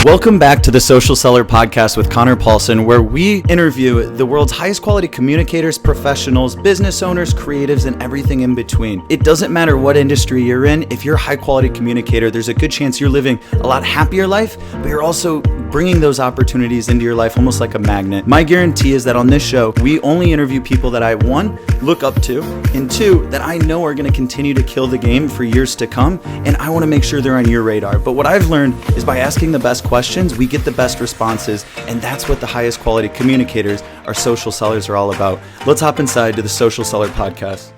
Welcome back to the Social Seller Podcast with Conor Paulsen, where we interview the world's highest quality communicators, professionals, business owners, creatives, and everything in between. It doesn't matter what industry you're in. If you're a high quality communicator, there's a good chance you're living a lot happier life, but you're also bringing those opportunities into your life almost like a magnet. My guarantee is that on this show, we only interview people that I, one, look up to, and two, that I know are going to continue to kill the game for years to come, and I want to make sure they're on your radar. But what I've learned is by asking the best questions, we get the best responses, and that's what the highest quality communicators, our social sellers, are all about. Let's hop inside to the Social Seller Podcast.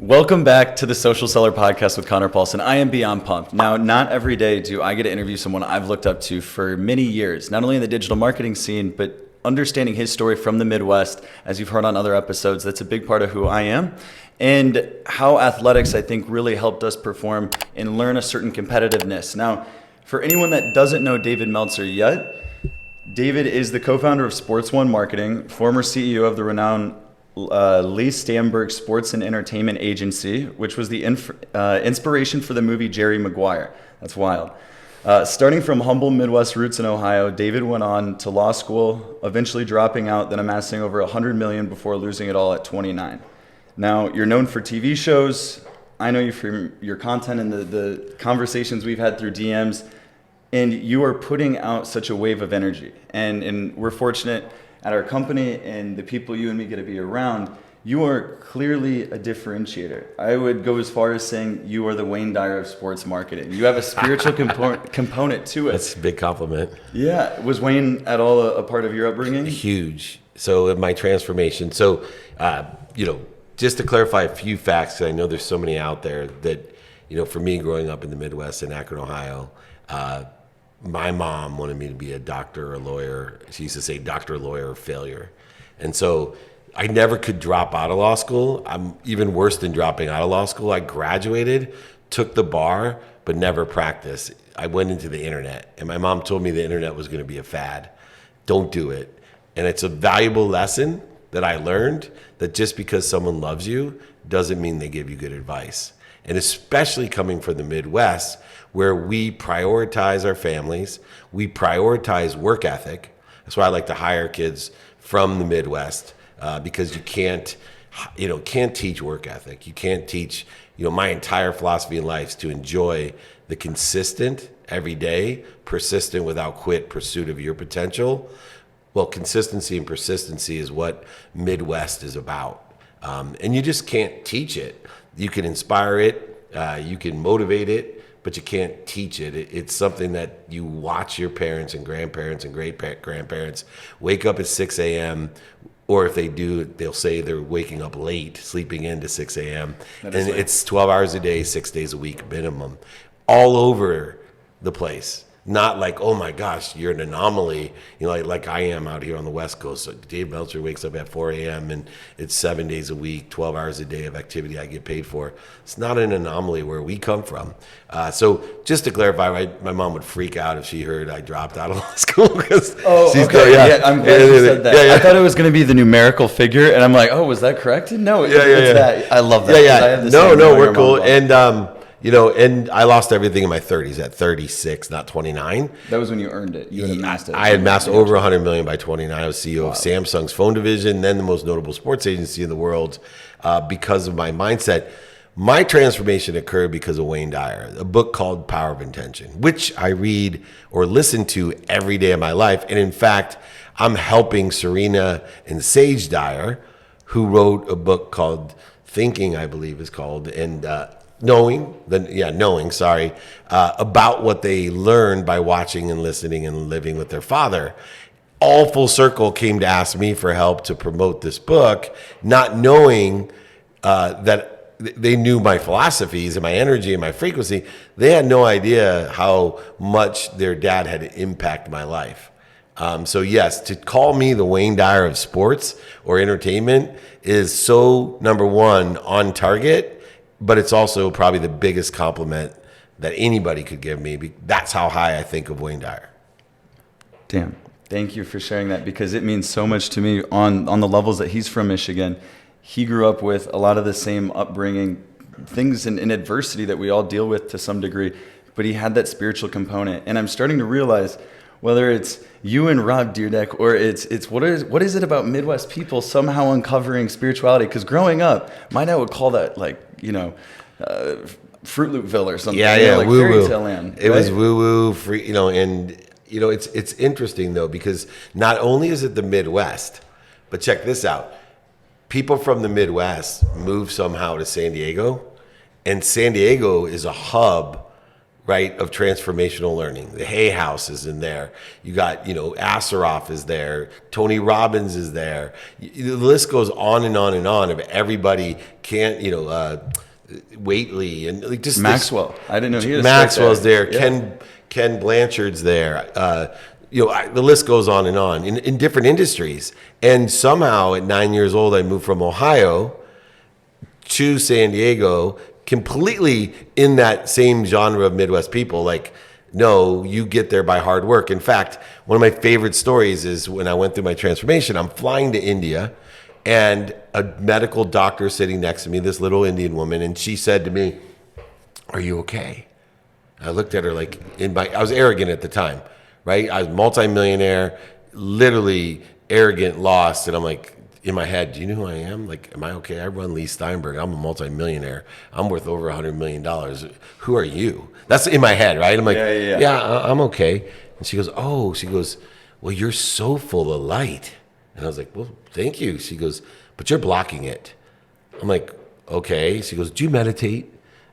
Welcome back to the Social Seller Podcast with Conor Paulsen. I am beyond pumped. Now, not every day do I get to interview someone I've looked up to for many years, not only in the digital marketing scene, but understanding his story from the Midwest. As you've heard on other episodes, that's a big part of who I am, and how athletics, I think, really helped us perform and learn a certain competitiveness. Now, for anyone that doesn't know David Meltzer yet, David is the co-founder of Sports One Marketing, former CEO of the renowned Leigh Steinberg Sports and Entertainment Agency, which was the inspiration for the movie Jerry Maguire. That's wild. Starting from humble Midwest roots in Ohio, David went on to law school, eventually dropping out, then amassing over $100 million before losing it all at 29. Now, you're known for TV shows. I know you from your content and the conversations we've had through DMs, and you are putting out such a wave of energy. And we're fortunate at our company and the people you and me get to be around. You are clearly a differentiator. I would go as far as saying you are the Wayne Dyer of sports marketing. You have a spiritual component to it. That's a big compliment. Yeah. Was Wayne at all a part of your upbringing? Huge. So in my transformation. So, just to clarify a few facts, because I know there's so many out there that, for me growing up in the Midwest in Akron, Ohio, my mom wanted me to be a doctor or a lawyer. She used to say doctor, lawyer, or failure. And so I never could drop out of law school. I'm even worse than dropping out of law school. I graduated, took the bar, but never practiced. I went into the internet, and my mom told me the internet was going to be a fad. Don't do it. And it's a valuable lesson that I learned, that just because someone loves you doesn't mean they give you good advice. And especially coming from the Midwest, where we prioritize our families, we prioritize work ethic. That's why I like to hire kids from the Midwest, because you can't teach work ethic. You can't teach, my entire philosophy in life is to enjoy the consistent, everyday, persistent, without quit pursuit of your potential. Well, consistency and persistency is what Midwest is about. And you just can't teach it. You can inspire it, you can motivate it, but you can't teach it. It's something that you watch your parents and grandparents and great-grandparents wake up at 6 a.m., or if they do, they'll say they're waking up late, sleeping into 6 a.m. And it's 12 hours a day, 6 days a week minimum, all over the place. Not like, oh my gosh, you're an anomaly, like I am out here on the West Coast. So Dave Meltzer wakes up at 4 a.m. and it's 7 days a week, 12 hours a day of activity I get paid for. It's not an anomaly where we come from. So just to clarify, my mom would freak out if she heard I dropped out of law school. I'm glad you said that. Yeah. I thought it was going to be the numerical figure, and I'm like, oh, was that corrected? No, it's that. I love that. I have we're cool. And I lost everything in my 30s at 36, not 29. That was when you earned it. You had amassed it. I had amassed over $100 million by 29. I was CEO of Samsung's phone division, then the most notable sports agency in the world, because of my mindset. My transformation occurred because of Wayne Dyer, a book called Power of Intention, which I read or listen to every day of my life. And in fact, I'm helping Serena and Sage Dyer, who wrote a book called Thinking, I believe is called, and Knowing, about what they learned by watching and listening and living with their father. All full circle came to ask me for help to promote this book, not knowing that they knew my philosophies and my energy and my frequency. They had no idea how much their dad had impacted my life. So yes, to call me the Wayne Dyer of sports or entertainment is so, number one, on target. But it's also probably the biggest compliment that anybody could give me. That's how high I think of Wayne Dyer. Damn. Thank you for sharing that, because it means so much to me on the levels that he's from Michigan. He grew up with a lot of the same upbringing, things in adversity that we all deal with to some degree. but he had that spiritual component. And I'm starting to realize, whether it's you and Rob Dyrdek, or it's what is it about Midwest people somehow uncovering spirituality? Because growing up, my dad would call that Fruit Loopville or something. Yeah, like woo fairy woo. tale land. It was woo woo free, and it's interesting though, because not only is it the Midwest, but check this out. People from the Midwest move somehow to San Diego, and San Diego is a hub, right, of transformational learning. The Hay House is in there. You got, Asaroff is there. Tony Robbins is there. The list goes on and on and on of everybody Waitley and just Maxwell. I didn't know he was Maxwell's there. Yeah. Ken Blanchard's there. The list goes on and on in different industries. And somehow at 9 years old, I moved from Ohio to San Diego, completely in that same genre of Midwest people. Like, no, you get there by hard work. In fact, one of my favorite stories is when I went through my transformation, I'm flying to India, and a medical doctor sitting next to me, this little Indian woman, and she said to me, "Are you okay?" I looked at her like I was arrogant at the time, right? I was multimillionaire, literally arrogant, lost, and I'm like, in my head, do you know who I am? Like, am I okay? I run Leigh Steinberg. I'm a multimillionaire. I'm worth over $100 million. Who are you? That's in my head, right? I'm like, I'm okay. And she goes, well, you're so full of light. And I was like, well, thank you. She goes, but you're blocking it. I'm like, okay. She goes, do you meditate?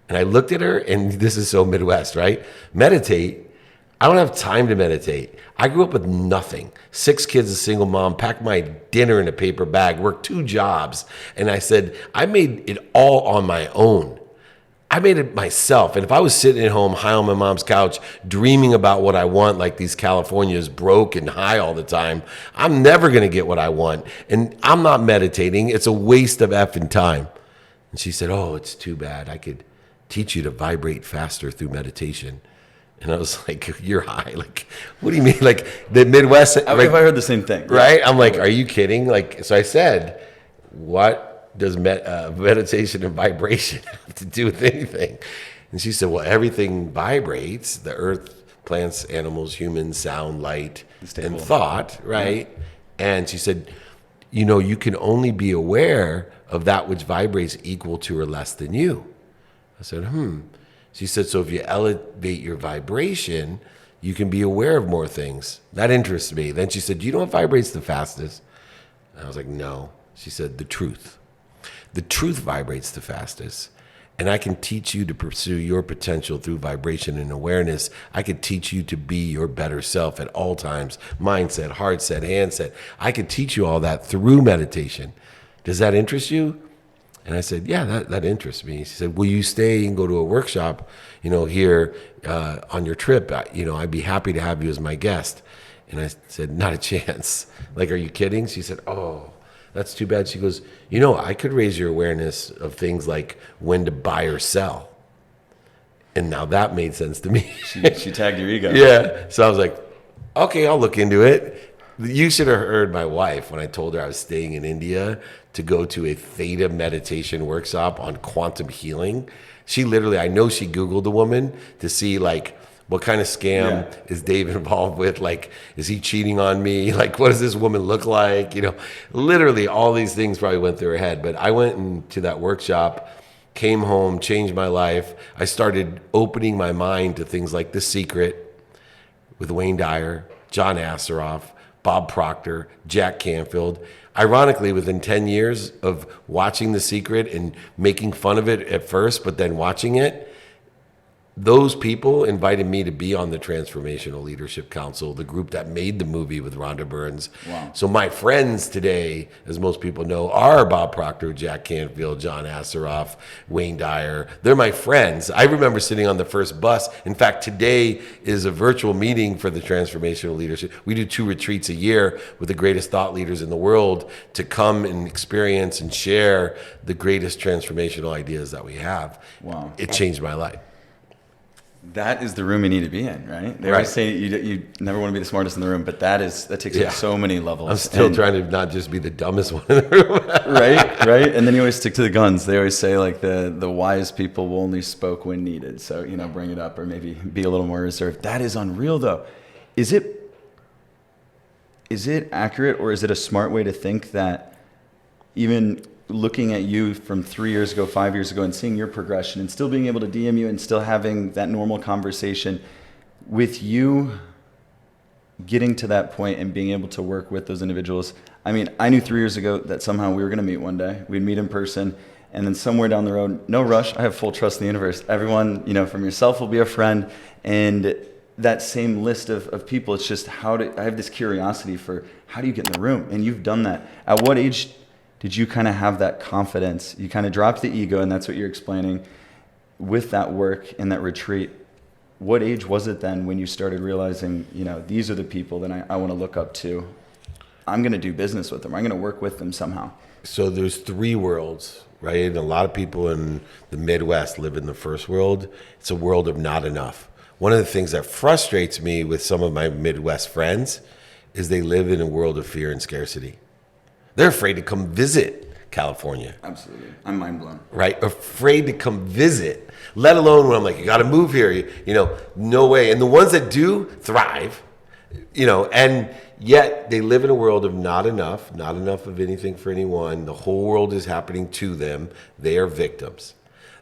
And I looked at her, and this is so Midwest, right? Meditate? I don't have time to meditate. I grew up with nothing. 6 kids, a single mom, packed my dinner in a paper bag, worked 2 jobs. And I said, I made it all on my own. I made it myself. And if I was sitting at home high on my mom's couch, dreaming about what I want, like these Californias, broke and high all the time, I'm never going to get what I want. And I'm not meditating. It's a waste of effing time. And she said, oh, it's too bad. I could teach you to vibrate faster through meditation. And I was like, you're high. Like, what do you mean? Like, the Midwest. Have I heard the same thing? Right? I'm like, are you kidding? Like, so I said, what does meditation and vibration have to do with anything? And she said, well, everything vibrates. The earth, plants, animals, humans, sound, light, and thought, right? Yeah. And she said, you can only be aware of that which vibrates equal to or less than you. I said, She said, so if you elevate your vibration, you can be aware of more things. That interests me. Then she said, do you know what vibrates the fastest? And I was like, no. She said, the truth. The truth vibrates the fastest. And I can teach you to pursue your potential through vibration and awareness. I could teach you to be your better self at all times. Mindset, heart set, hand set. I could teach you all that through meditation. Does that interest you? And I said, yeah, that interests me. She said, will you stay and go to a workshop, here on your trip? I'd be happy to have you as my guest. And I said, not a chance. Like, are you kidding? She said, oh, that's too bad. She goes, I could raise your awareness of things like when to buy or sell. And now that made sense to me. She tagged your ego. Yeah. So I was like, okay, I'll look into it. You should have heard my wife when I told her I was staying in India to go to a theta meditation workshop on quantum healing. She literally, I know she Googled the woman to see like, what kind of scam is Dave involved with? Like, is he cheating on me? Like, what does this woman look like? Literally all these things probably went through her head. But I went into that workshop, came home, changed my life. I started opening my mind to things like The Secret with Wayne Dyer, John Asaroff, Bob Proctor, Jack Canfield. Ironically, within 10 years of watching The Secret and making fun of it at first, but then watching it, those people invited me to be on the Transformational Leadership Council, the group that made the movie with Rhonda Burns. Wow. So my friends today, as most people know, are Bob Proctor, Jack Canfield, John Asaroff, Wayne Dyer. They're my friends. I remember sitting on the first bus. In fact, today is a virtual meeting for the Transformational Leadership. We do 2 retreats a year with the greatest thought leaders in the world to come and experience and share the greatest transformational ideas that we have. Wow. It changed my life. That is the room you need to be in, right? They Right. always say you never want to be the smartest in the room, but that takes you to so many levels. I'm still trying to not just be the dumbest one in the room. right. And then you always stick to the guns. They always say like the wise people will only spoke when needed. So, bring it up or maybe be a little more reserved. That is unreal though. Is it accurate, or is it a smart way to think that even looking at you from 3 years ago, 5 years ago, and seeing your progression and still being able to DM you and still having that normal conversation, with you getting to that point and being able to work with those individuals? I mean, I knew 3 years ago that somehow we were going to meet one day. We'd meet in person, and then somewhere down the road, no rush, I have full trust in the universe. Everyone, from yourself will be a friend, and that same list of people, it's just I have this curiosity for how do you get in the room? And you've done that. At what age did you kind of have that confidence? You kind of dropped the ego, and that's what you're explaining with that work and that retreat. What age was it then when you started realizing, these are the people that I want to look up to? I'm going to do business with them. I'm going to work with them somehow. So there's 3 worlds, right? And a lot of people in the Midwest live in the first world. It's a world of not enough. One of the things that frustrates me with some of my Midwest friends is they live in a world of fear and scarcity. They're afraid to come visit California. Absolutely. I'm mind blown. Right? Afraid to come visit, let alone when I'm like, you got to move here. No way. And the ones that do thrive, and yet they live in a world of not enough of anything for anyone. The whole world is happening to them. They are victims.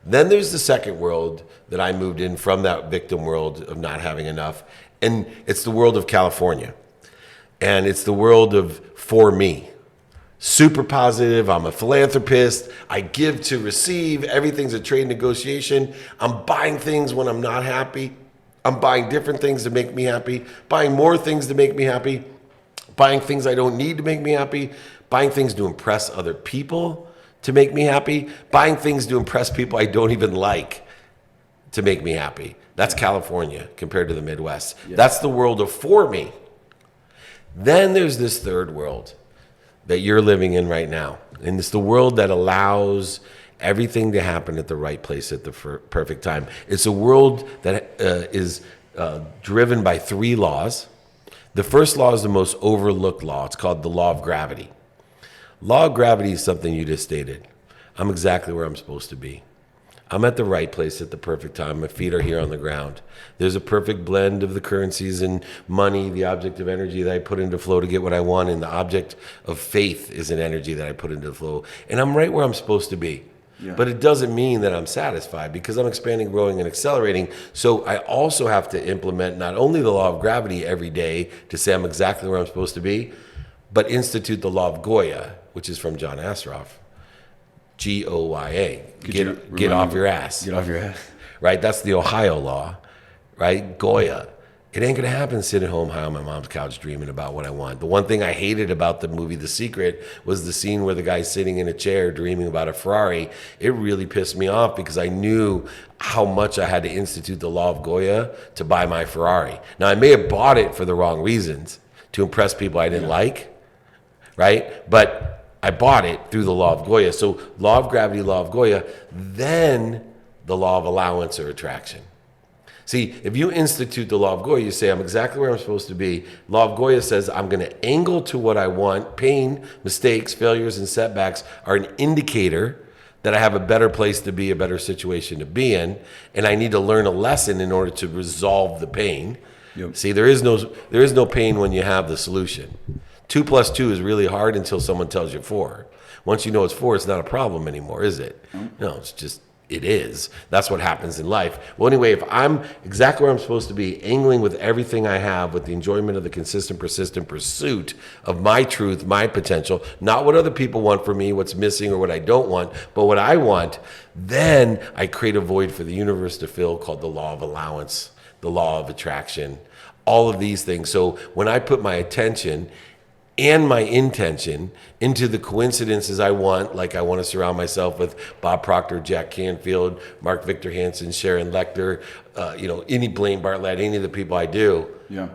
Then there's the second world that I moved in from, that victim world of not having enough. And it's the world of California. And it's the world of for me. Super positive. I'm a philanthropist. I give to receive. Everything's a trade negotiation. I'm buying things when I'm not happy. I'm buying different things to make me happy. Buying more things to make me happy. Buying things I don't need to make me happy. Buying things to impress other people to make me happy. Buying things to impress people I don't even like to make me happy. That's California compared to the Midwest. Yeah. That's the world of for me. Then there's this third world that you're living in right now. And it's the world that allows everything to happen at the right place at the perfect time. It's a world that is driven by 3 laws. The first law is the most overlooked law. It's called the law of gravity. Law of gravity is something you just stated. I'm exactly where I'm supposed to be. I'm at the right place at the perfect time. My feet are here on the ground. There's a perfect blend of the currencies and money, the object of energy that I put into flow to get what I want, and the object of faith is an energy that I put into flow. And I'm right where I'm supposed to be. Yeah. But it doesn't mean that I'm satisfied, because I'm expanding, growing, and accelerating. So I also have to implement not only the law of gravity every day to say I'm exactly where I'm supposed to be, but institute the law of Gaia, which is from John Assaraf. Goya. Get off your ass. Get off your ass. Right? That's the Ohio law. Right? Goya. It ain't going to happen sitting home high on my mom's couch dreaming about what I want. The one thing I hated about the movie The Secret was the scene where the guy's sitting in a chair dreaming about a Ferrari. It really pissed me off, because I knew how much I had to institute the law of Gaia to buy my Ferrari. Now, I may have bought it for the wrong reasons, to impress people I didn't like, right? But I bought it through the law of Gaia. So law of gravity, law of Gaia, then the law of allowance or attraction. See, if you institute the law of Gaia, you say, I'm exactly where I'm supposed to be. Law of Gaia says I'm going to angle to what I want. Pain, mistakes, failures, and setbacks are an indicator that I have a better place to be, a better situation to be in, and I need to learn a lesson in order to resolve the pain. Yep. See, there is no pain when you have the solution. 2 + 2 is really hard until someone tells you 4. Once you know it's 4, it's not a problem anymore, is it? No, it's just, it is. That's what happens in life. Well, anyway, if I'm exactly where I'm supposed to be, angling with everything I have, with the enjoyment of the consistent, persistent pursuit of my truth, my potential, not what other people want for me, what's missing or what I don't want, but what I want, then I create a void for the universe to fill, called the law of allowance, the law of attraction, all of these things. So when I put my attention and my intention into the coincidences I want, like I want to surround myself with Bob Proctor, Jack Canfield, Mark Victor Hansen, Sharon Lecter, any Blaine Bartlett, any of the people I do. Yeah.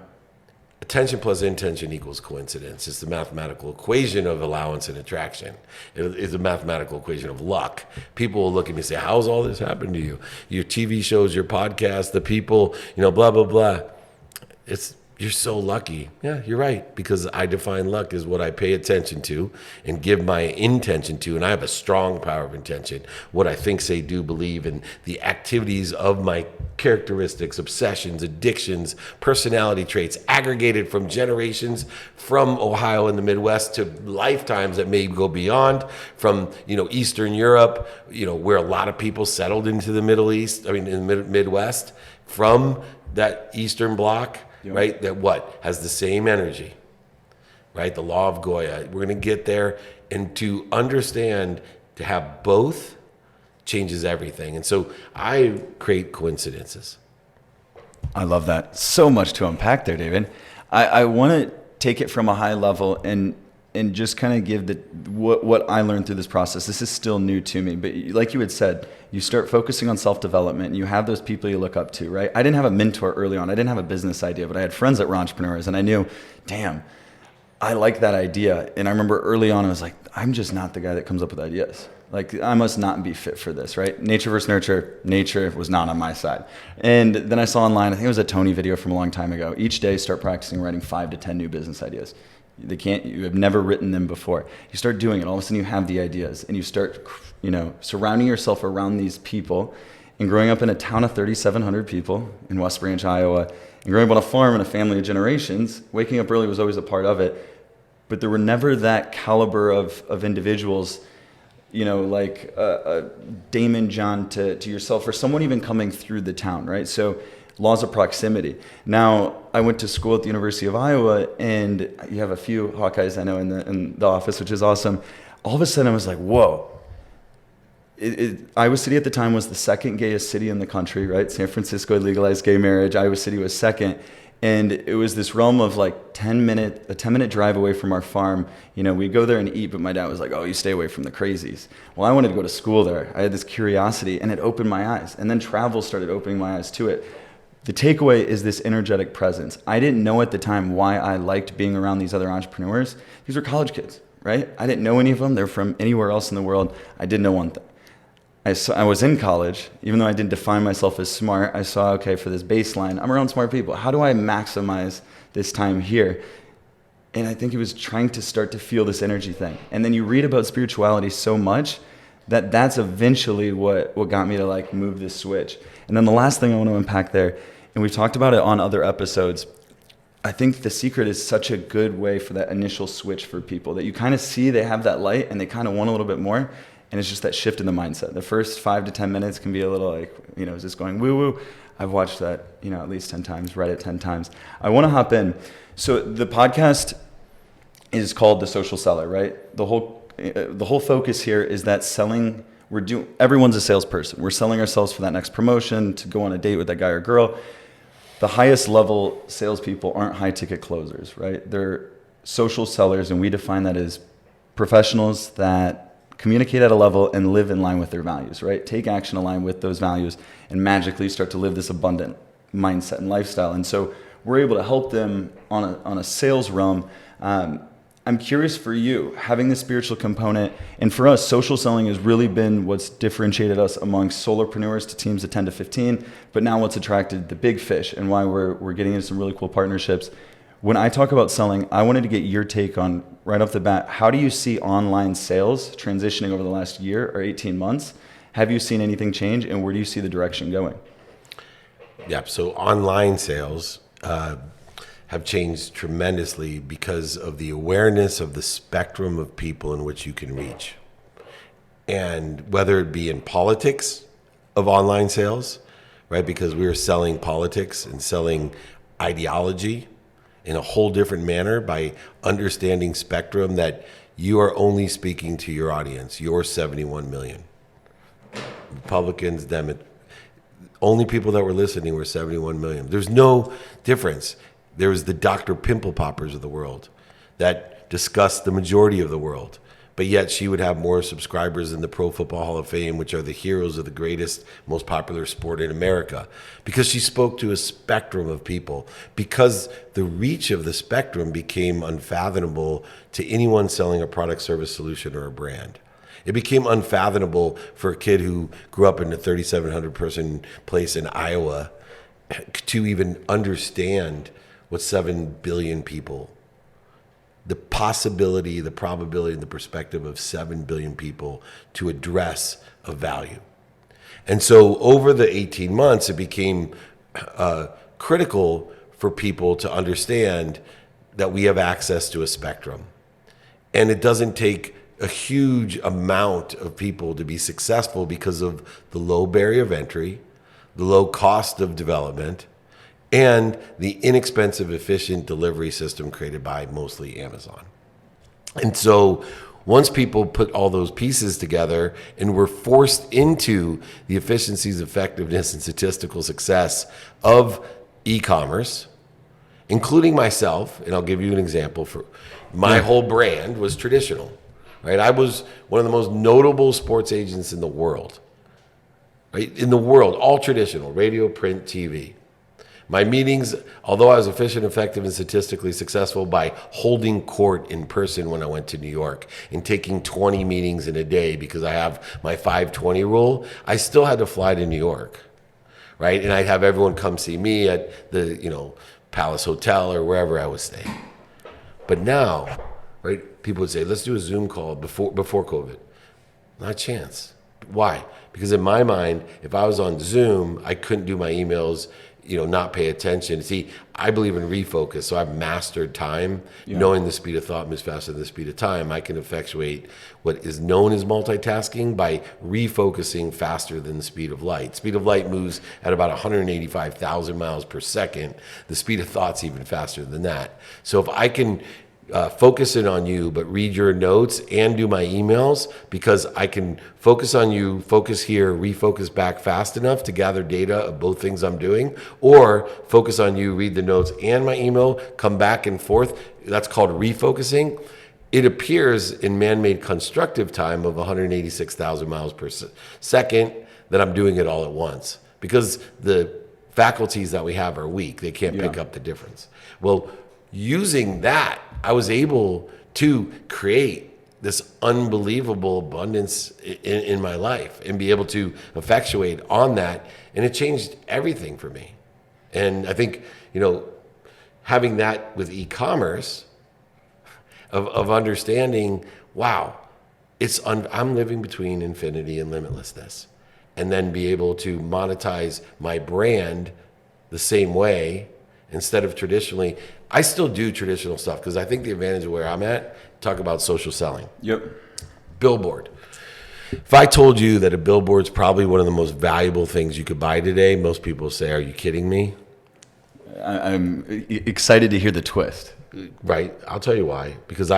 attention plus intention equals coincidence. It's the mathematical equation of allowance and attraction. It is a mathematical equation of luck. People will look at me and say, how's all this happened to you? Your TV shows, your podcast, the people, blah, blah, blah. You're so lucky. Yeah, you're right. Because I define luck as what I pay attention to and give my intention to. And I have a strong power of intention. What I think, say, do, believe, and the activities of my characteristics, obsessions, addictions, personality traits, aggregated from generations from Ohio and the Midwest to lifetimes that may go beyond, from, Eastern Europe, where a lot of people settled into the Middle East, in the Midwest, from that Eastern Bloc. Yep. Right? That has the same energy, right? The Law of Gaia. We're going to get there, and to understand, to have both changes everything. And so I create coincidences. I love that. So much to unpack there, David. I want to take it from a high level and just kind of give what I learned through this process. This is still new to me, but like you had said, you start focusing on self-development and you have those people you look up to, right? I didn't have a mentor early on. I didn't have a business idea, but I had friends that were entrepreneurs and I knew, damn, I like that idea. And I remember early on, I was like, I'm just not the guy that comes up with ideas. Like, I must not be fit for this, right? Nature versus nurture. Nature was not on my side. And then I saw online, I think it was a Tony video from a long time ago. Each day, start practicing writing 5 to 10 new business ideas. You have never written them before. You start doing it. All of a sudden you have the ideas and you start, surrounding yourself around these people. And growing up in a town of 3,700 people in West Branch, Iowa, and growing up on a farm in a family of generations, waking up early was always a part of it. But there were never that caliber of individuals, like Damon John to yourself, or someone even coming through the town, right? So laws of proximity. Now, I went to school at the University of Iowa, and you have a few Hawkeyes I know in the office, which is awesome. All of a sudden, I was like, whoa. Iowa City at the time was the second gayest city in the country, right? San Francisco legalized gay marriage. Iowa City was second. And it was this realm of like a 10-minute drive away from our farm. We'd go there and eat, but my dad was like, oh, you stay away from the crazies. Well, I wanted to go to school there. I had this curiosity, and it opened my eyes. And then travel started opening my eyes to it. The takeaway is this energetic presence. I didn't know at the time why I liked being around these other entrepreneurs. These were college kids, right? I didn't know any of them. They're from anywhere else in the world. I did know one thing. I was in college, even though I didn't define myself as smart, I saw, okay, for this baseline, I'm around smart people. How do I maximize this time here? And I think it was trying to start to feel this energy thing. And then you read about spirituality so much that's eventually what got me to like move this switch. And then the last thing I want to unpack there, and we've talked about it on other episodes, I think the secret is such a good way for that initial switch for people that you kind of see they have that light and they kind of want a little bit more. And it's just that shift in the mindset. The first 5 to 10 minutes can be a little like, is this going woo woo? I've watched that, at least 10 times, read it 10 times. I want to hop in. So the podcast is called The Social Seller, right? The whole focus here is that selling. Everyone's a salesperson. We're selling ourselves for that next promotion, to go on a date with that guy or girl. The highest level salespeople aren't high ticket closers, right? They're social sellers, and we define that as professionals that communicate at a level and live in line with their values, right? Take action aligned with those values and magically start to live this abundant mindset and lifestyle. And so we're able to help them on a sales realm. I'm curious for you, having the spiritual component, and for us, social selling has really been what's differentiated us amongst solopreneurs to teams of 10 to 15, but now what's attracted the big fish and why we're getting into some really cool partnerships. When I talk about selling, I wanted to get your take on, right off the bat, how do you see online sales transitioning over the last year or 18 months? Have you seen anything change, and where do you see the direction going? Yeah, so online sales have changed tremendously because of the awareness of the spectrum of people in which you can reach. And whether it be in politics of online sales, right? Because we are selling politics and selling ideology in a whole different manner by understanding spectrum, that you are only speaking to your audience, your 71 million. Republicans, only people that were listening were 71 million. There's no difference. There was the Dr. Pimple Poppers of the world that discussed the majority of the world. but yet she would have more subscribers than the Pro Football Hall of Fame, which are the heroes of the greatest, most popular sport in America, because she spoke to a spectrum of people, because the reach of the spectrum became unfathomable to anyone selling a product, service, solution, or a brand. It became unfathomable for a kid who grew up in a 3,700 person place in Iowa to even understand what 7 billion people, the possibility, the probability, and the perspective of 7 billion people to address a value. And so over the 18 months, it became critical for people to understand that we have access to a spectrum. And it doesn't take a huge amount of people to be successful because of the low barrier of entry, the low cost of development, and the inexpensive, efficient delivery system created by mostly Amazon. And so once people put all those pieces together and were forced into the efficiencies, effectiveness, and statistical success of e-commerce, including myself, and I'll give you an example. For my whole brand was traditional, right? I was one of the most notable sports agents in the world, right? In the world, all traditional, radio, print, TV. My meetings, although I was efficient, effective, and statistically successful by holding court in person when I went to New York and taking 20 meetings in a day because I have my 520 rule, I still had to fly to New York, right? And I'd have everyone come see me at the, Palace Hotel or wherever I was staying. But now, right, people would say, let's do a Zoom call before COVID. Not a chance. Why? Because in my mind, if I was on Zoom, I couldn't do my emails, not pay attention. See, I believe in refocus, so I've mastered time. Knowing the speed of thought moves faster than the speed of time, I can effectuate what is known as multitasking by refocusing faster than the speed of light. Speed of light moves at about 185,000 miles per second. The speed of thought's even faster than that. So if I can focus in on you, but read your notes and do my emails, because I can focus on you, focus here, refocus back fast enough to gather data of both things I'm doing, or focus on you, read the notes and my email, come back and forth. That's called refocusing. It appears in man-made constructive time of 186,000 miles per second that I'm doing it all at once, because the faculties that we have are weak. They can't pick up the difference. Well, using that, I was able to create this unbelievable abundance in my life and be able to effectuate on that. And it changed everything for me. And I think, having that with e-commerce, of understanding, wow, I'm living between infinity and limitlessness. And then be able to monetize my brand the same way instead of traditionally. I still do traditional stuff because I think the advantage of where I'm at, talk about social selling. Yep. Billboard. If I told you that a billboard's probably one of the most valuable things you could buy today, most people say, are you kidding me? I'm excited to hear the twist. Right. I'll tell you why. Because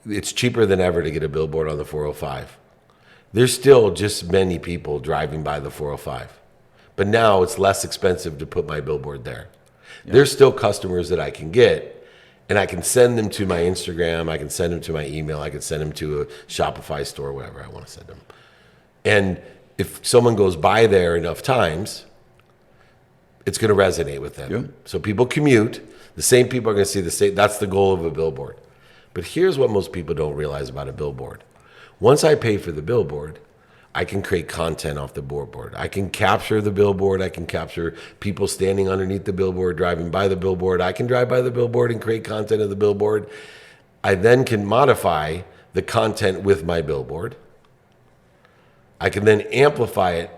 it's cheaper than ever to get a billboard on the 405. There's still just many people driving by the 405. But now it's less expensive to put my billboard there. Yeah. There's still customers that I can get, and I can send them to my Instagram, I can send them to my email, I can send them to a Shopify store, wherever I want to send them. And if someone goes by there enough times, it's going to resonate with them. Yeah. So people commute, the same people are going to see the same. That's the goal of a billboard. But here's what most people don't realize about a billboard. Once I pay for the billboard, I can create content off the billboard. I can capture the billboard. I can capture people standing underneath the billboard, driving by the billboard. I can drive by the billboard and create content of the billboard. I then can modify the content with my billboard. I can then amplify it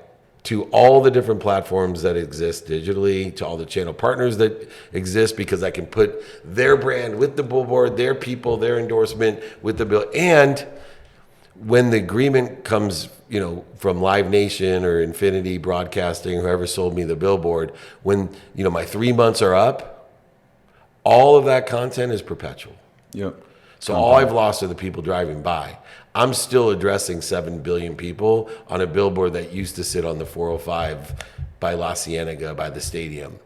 to all the different platforms that exist digitally, to all the channel partners that exist, because I can put their brand with the billboard, their people, their endorsement with the bill. And when the agreement comes, from Live Nation or Infinity Broadcasting, whoever sold me the billboard, when, my 3 months are up, all of that content is perpetual. Yep. So all I've lost are the people driving by. I'm still addressing 7 billion people on a billboard that used to sit on the 405 by La Cienega, by the stadium.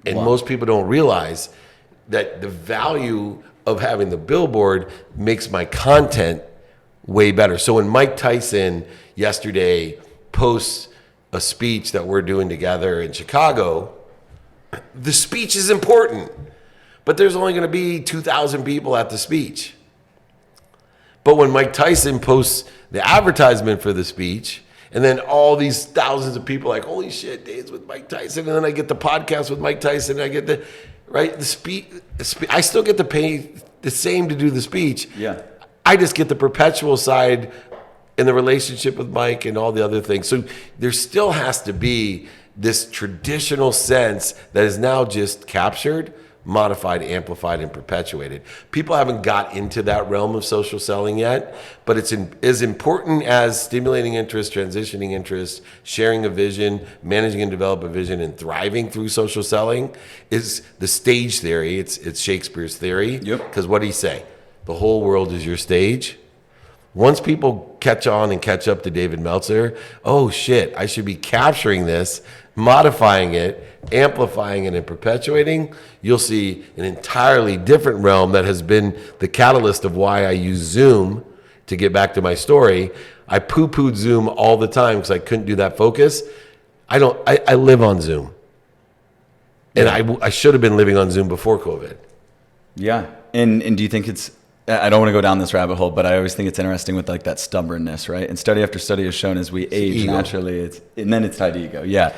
And most people don't realize that the value of having the billboard makes my content way better. So when Mike Tyson yesterday posts a speech that we're doing together in Chicago, the speech is important, but there's only going to be 2,000 people at the speech. But when Mike Tyson posts the advertisement for the speech, and then all these thousands of people like, holy shit, Dave's with Mike Tyson, and then I get the podcast with Mike Tyson, and I get the speech. I still get to pay the same to do the speech. Yeah. I just get the Perpetual side and the relationship with Mike and all the other things. So there still has to be this traditional sense that is now just captured, modified, amplified, and perpetuated. People haven't got into that realm of social selling yet, but it's as important as stimulating interest, transitioning interest, sharing a vision, managing and develop a vision, and thriving through social selling is the stage theory. It's Shakespeare's theory. Yep. Because what did he say? The whole world is your stage. Once people catch on and catch up to David Meltzer, oh shit, I should be capturing this, modifying it, amplifying it, and perpetuating. You'll see an entirely different realm that has been the catalyst of why I use Zoom. To get back to my story, I poo-pooed Zoom all the time because I couldn't do that focus. I live on Zoom. And I should have been living on Zoom before COVID. Yeah. And do you think I don't want to go down this rabbit hole, but I always think it's interesting with like that stubbornness, right? And study after study has shown as we age naturally, and then it's tied to ego. Yeah.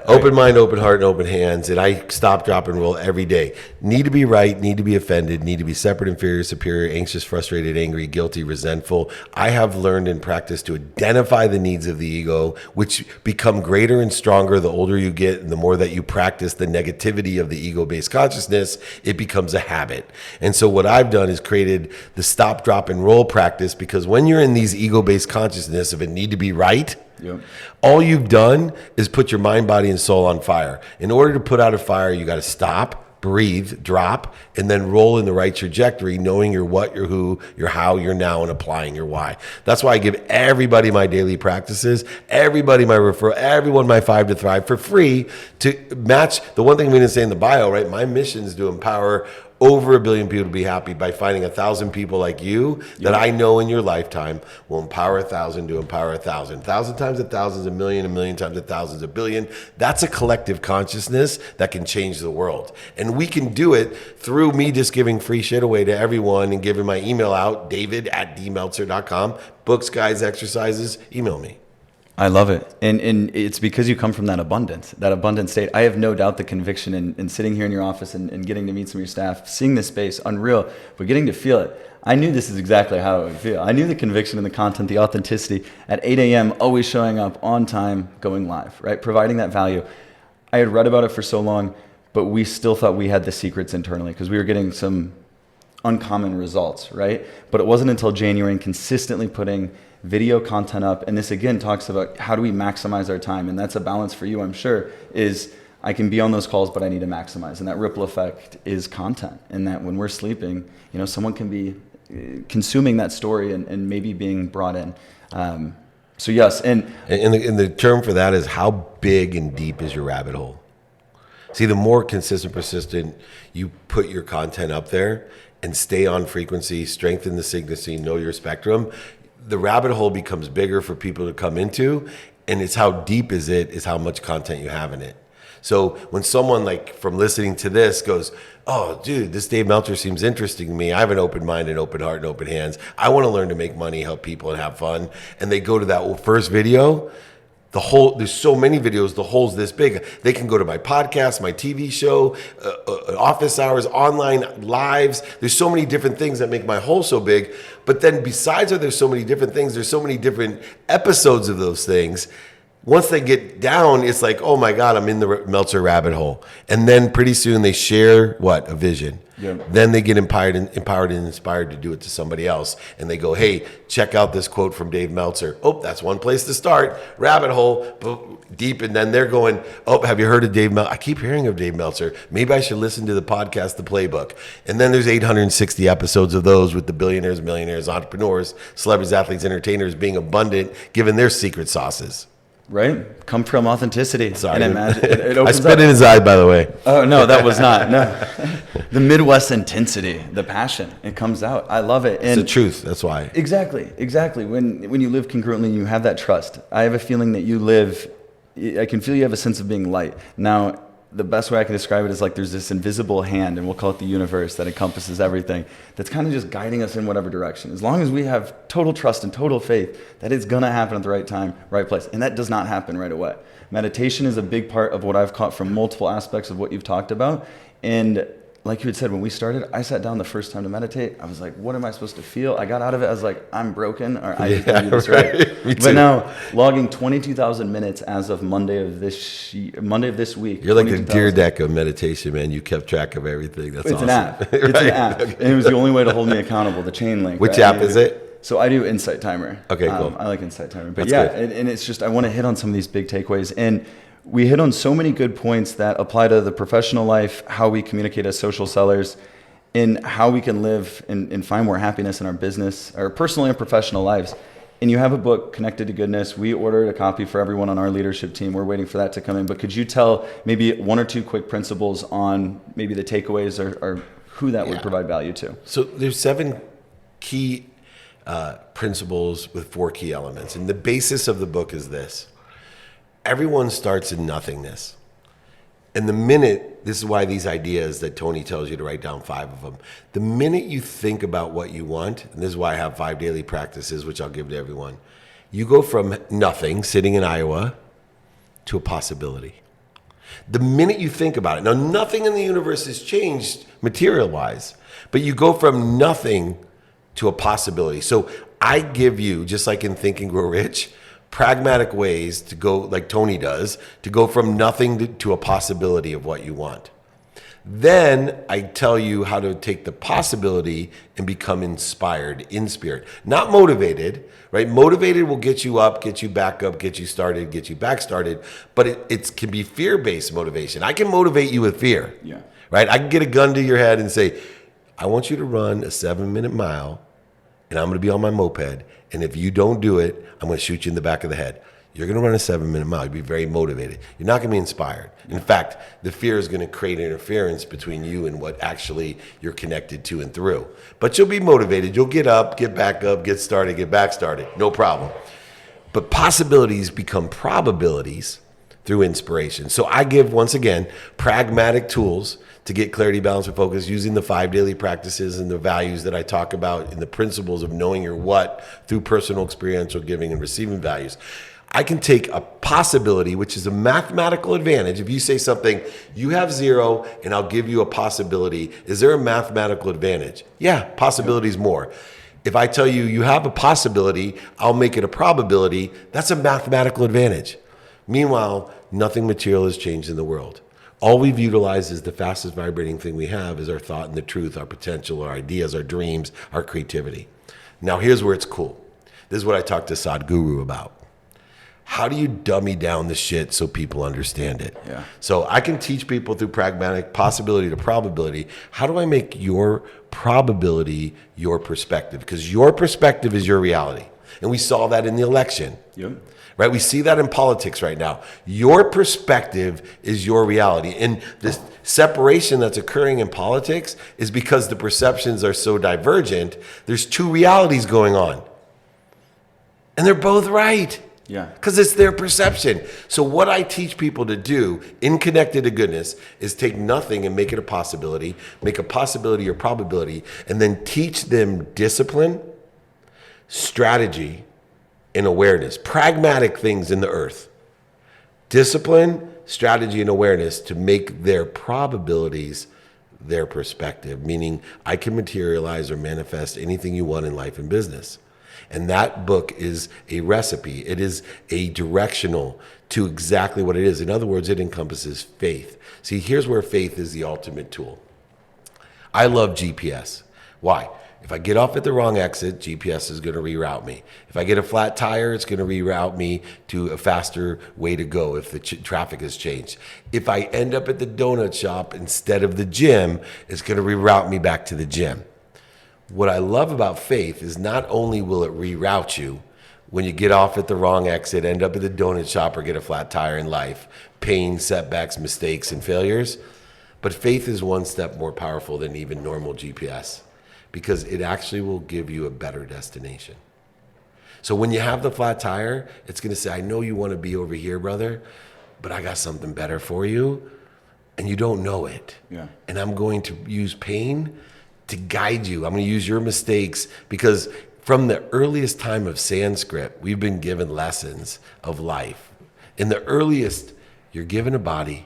Open mind, open heart, and open hands. And I stop, drop, and roll every day. Need to be right, need to be offended, need to be separate, inferior, superior, anxious, frustrated, angry, guilty, resentful. I have learned in practice to identify the needs of the ego, which become greater and stronger the older you get and the more that you practice the negativity of the ego-based consciousness, it becomes a habit. And so what I've done is created the stop, drop, and roll practice, because when you're in these ego-based consciousness of a need to be right, yep, all you've done is put your mind, body, and soul on fire. In order to put out a fire, you got to stop, breathe, drop, and then roll in the right trajectory, knowing your what, your who, your how, your now, and applying your why. That's why I give everybody my daily practices, everybody my referral, everyone my 5 to Thrive for free to match the one thing we didn't say in the bio, right? My mission is to empower over 1 billion people to be happy by finding 1,000 people like you that I know in your lifetime will empower 1,000 to empower 1,000. 1,000 times 1,000 is a million times 1,000 is a billion. That's a collective consciousness that can change the world. And we can do it through me just giving free shit away to everyone and giving my email out, david@dmeltzer.com. Books, guides, exercises, email me. I love it. And it's because you come from that abundant state. I have no doubt the conviction in sitting here in your office and getting to meet some of your staff, seeing this space, unreal, but getting to feel it. I knew this is exactly how it would feel. I knew the conviction and the content, the authenticity at 8 a.m., always showing up on time, going live, right? Providing that value. I had read about it for so long, but we still thought we had the secrets internally because we were getting some uncommon results, right? But it wasn't until January and consistently putting video content up, and this again talks about how do we maximize our time, and that's a balance for you, I'm sure, is I can be on those calls, but I need to maximize, and that ripple effect is content, and that when we're sleeping, someone can be consuming that story and maybe being brought in. So yes, and the term for that is how big and deep is your rabbit hole? See, the more consistent, persistent you put your content up there and stay on frequency, strengthen the signacy, know your spectrum, the rabbit hole becomes bigger for people to come into, and it's how deep is how much content you have in it. So when someone like from listening to this goes, oh, dude, this Dave Meltzer seems interesting to me. I have an open mind and open heart and open hands. I want to learn to make money, help people, and have fun. And they go to that first video, there's so many videos, the hole's this big. They can go to my podcast, my TV show, office hours, online lives. There's so many different things that make my hole so big. But then besides that, there's so many different things. There's so many different episodes of those things. Once they get down, it's like, oh my God, I'm in the Meltzer rabbit hole. And then pretty soon they share a vision. Yeah. Then they get empowered and inspired to do it to somebody else. And they go, hey, check out this quote from Dave Meltzer. Oh, that's one place to start. Rabbit hole, deep. And then they're going, oh, have you heard of Dave Meltzer? I keep hearing of Dave Meltzer. Maybe I should listen to the podcast, The Playbook. And then there's 860 episodes of those with the billionaires, millionaires, entrepreneurs, celebrities, athletes, entertainers being abundant, given their secret sauces. Right? Come from authenticity. Sorry. And imagine, it I opens spit up. in his eye, by the way. Oh, no, that was not. No. The Midwest intensity, the passion, it comes out. I love it. It's the truth. That's why. Exactly. When you live congruently, you have that trust. I have a feeling that I can feel you have a sense of being light. Now, the best way I can describe it is like there's this invisible hand, and we'll call it the universe, that encompasses everything, that's kind of just guiding us in whatever direction. As long as we have total trust and total faith that it's going to happen at the right time, right place. And that does not happen right away. Meditation is a big part of what I've caught from multiple aspects of what you've talked about. And like you had said, when we started, I sat down the first time to meditate. I was like, what am I supposed to feel? I got out of it. I was like, I'm broken, or I just don't do this right. Me too. But now, logging 22,000 minutes as of Monday of this week. You're like the Deer Deck of meditation, man. You kept track of everything. That's It's awesome. an app. It's an app. Okay. And it was the only way to hold me accountable, the chain link. Which right? app is it? So I do Insight Timer. Okay, cool. I like Insight Timer. But That's yeah, good. and it's just, I want to hit on some of these big takeaways. And we hit on so many good points that apply to the professional life, how we communicate as social sellers, and how we can live and find more happiness in our business, our personal and professional lives. And you have a book, Connected to Goodness. We ordered a copy for everyone on our leadership team. We're waiting for that to come in. But could you tell maybe one or two quick principles on maybe the takeaways or who that would provide value to? So there's 7 key principles with 4 key elements. And the basis of the book is this. Everyone starts in nothingness. And this is why these ideas that Tony tells you to write down 5 of them. The minute you think about what you want, and this is why I have 5 daily practices, which I'll give to everyone. You go from nothing, sitting in Iowa, to a possibility. The minute you think about it. Now, nothing in the universe has changed material-wise, but you go from nothing to a possibility. So I give you, just like in Think and Grow Rich, pragmatic ways to go, like Tony does, to go from nothing to a possibility of what you want. Then I tell you how to take the possibility and become inspired in spirit. Not motivated, right? Motivated will get you up, get you back up, get you started, get you back started. But it can be fear-based motivation. I can motivate you with fear, right? I can get a gun to your head and say, I want you to run a 7-minute mile, and I'm going to be on my moped. And if you don't do it, I'm going to shoot you in the back of the head. You're going to run a 7-minute mile. You'll be very motivated. You're not going to be inspired. In fact, the fear is going to create interference between you and what actually you're connected to and through. But you'll be motivated. You'll get up, get back up, get started, get back started. No problem. But possibilities become probabilities through inspiration. So I give, once again, pragmatic tools to get clarity, balance, and focus using the 5 daily practices and the values that I talk about in the principles of knowing your what through personal experiential giving and receiving values. I can take a possibility, which is a mathematical advantage. If you say something, you have 0 and I'll give you a possibility. Is there a mathematical advantage? Yeah, possibility is more. If I tell you you have a possibility, I'll make it a probability. That's a mathematical advantage. Meanwhile, nothing material has changed in the world. All we've utilized is the fastest vibrating thing we have is our thought and the truth, our potential, our ideas, our dreams, our creativity. Now, here's where it's cool. This is what I talked to Sadhguru about. How do you dummy down the shit so people understand it? Yeah. So I can teach people through pragmatic possibility to probability. How do I make your probability your perspective? Because your perspective is your reality. And we saw that in the election. Yep. Right? We see that in politics right now. Your perspective is your reality. And this separation that's occurring in politics is because the perceptions are so divergent. There's 2 realities going on. And they're both right. Yeah. Because it's their perception. So what I teach people to do in Connected to Goodness is take nothing and make it a possibility, make a possibility your probability, and then teach them discipline, strategy, and awareness. Pragmatic things in the earth. Discipline, strategy, and awareness to make their probabilities their perspective, meaning I can materialize or manifest anything you want in life and business. And that book is a recipe. It is a directional to exactly what it is. In other words, it encompasses faith. See, here's where faith is the ultimate tool. I love GPS. Why? If I get off at the wrong exit, GPS is going to reroute me. If I get a flat tire, it's going to reroute me to a faster way to go if the traffic has changed. If I end up at the donut shop instead of the gym, it's going to reroute me back to the gym. What I love about faith is not only will it reroute you, when you get off at the wrong exit, end up at the donut shop, or get a flat tire in life, pain, setbacks, mistakes, and failures. But faith is one step more powerful than even normal GPS, because it actually will give you a better destination. So when you have the flat tire, it's going to say, I know you want to be over here, brother, but I got something better for you, and you don't know it. Yeah. And I'm going to use pain to guide you. I'm going to use your mistakes, because from the earliest time of Sanskrit, we've been given lessons of life. In the earliest, you're given a body.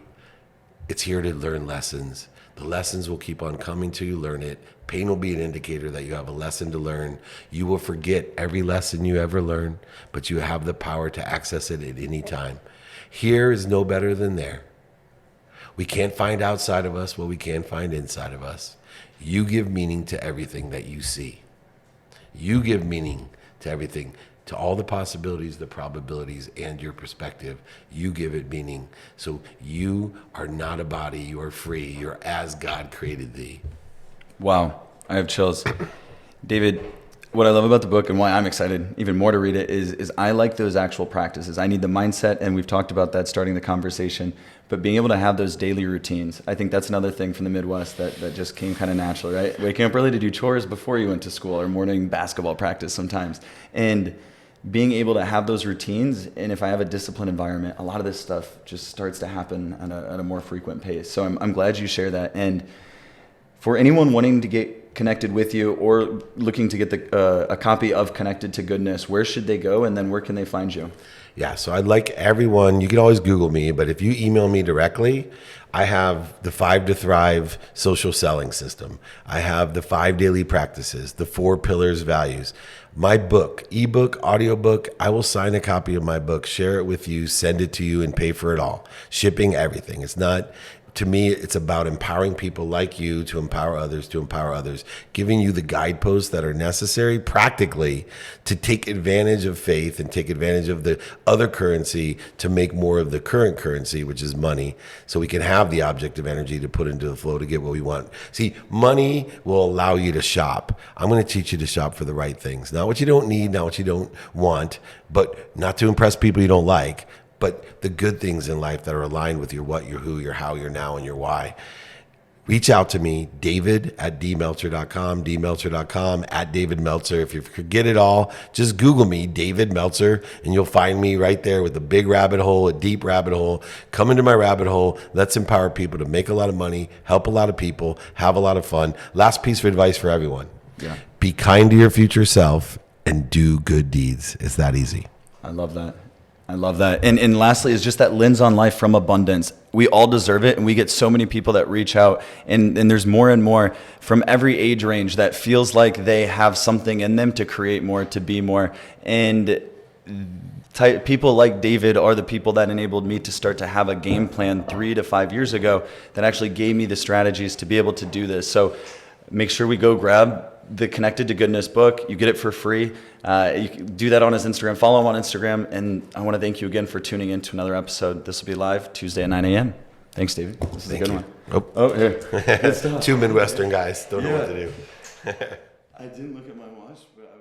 It's here to learn lessons. The lessons will keep on coming to you. Learn it. Pain will be an indicator that you have a lesson to learn. You will forget every lesson you ever learned, but you have the power to access it at any time. Here is no better than there. We can't find outside of us what we can find inside of us. You give meaning to everything that you see. You give meaning to everything, to all the possibilities, the probabilities, and your perspective. You give it meaning. So you are not a body. You are free. You're as God created thee. Wow. I have chills. David, what I love about the book and why I'm excited even more to read it is I like those actual practices. I need the mindset, and we've talked about that starting the conversation, but being able to have those daily routines. I think that's another thing from the Midwest that just came kind of natural, right? Waking up early to do chores before you went to school, or morning basketball practice sometimes. And being able to have those routines, and if I have a disciplined environment, a lot of this stuff just starts to happen at a more frequent pace. So I'm glad you share that. And for anyone wanting to get connected with you or looking to get a copy of Connected to Goodness, where should they go, and then where can they find you? Yeah, so I'd like everyone, you can always Google me, but if you email me directly, I have the 5 to Thrive social selling system. I have the 5 daily practices, the 4 pillars values. My book, ebook, audiobook, I will sign a copy of my book, share it with you, send it to you, and pay for it all. Shipping, everything. It's not... To me, it's about empowering people like you to empower others, giving you the guideposts that are necessary practically to take advantage of faith and take advantage of the other currency to make more of the current currency, which is money, so we can have the object of energy to put into the flow to get what we want. See, money will allow you to shop. I'm going to teach you to shop for the right things, not what you don't need, not what you don't want, but not to impress people you don't like, but the good things in life that are aligned with your what, your who, your how, your now, and your why. Reach out to me, david@dmeltzer.com, dmeltzer.com, @davidmeltzer. If you forget it all, just Google me, David Meltzer, and you'll find me right there with a big rabbit hole, a deep rabbit hole. Come into my rabbit hole. Let's empower people to make a lot of money, help a lot of people, have a lot of fun. Last piece of advice for everyone. Yeah. Be kind to your future self and do good deeds. It's that easy. I love that. I love that. And lastly is just that lens on life from abundance. We all deserve it, and we get so many people that reach out, and there's more and more from every age range that feels like they have something in them to create more, to be more. And people like David are the people that enabled me to start to have a game plan 3 to 5 years ago that actually gave me the strategies to be able to do this. So make sure we go grab the Connected to Goodness book. You get it for free. You can do that on his Instagram. Follow him on Instagram. And I want to thank you again for tuning in to another episode. This will be live Tuesday at 9 a.m. Thanks, David. This is a good one. Oh, here. Good stuff. 2 Midwestern guys don't know what to do. I didn't look at my watch, but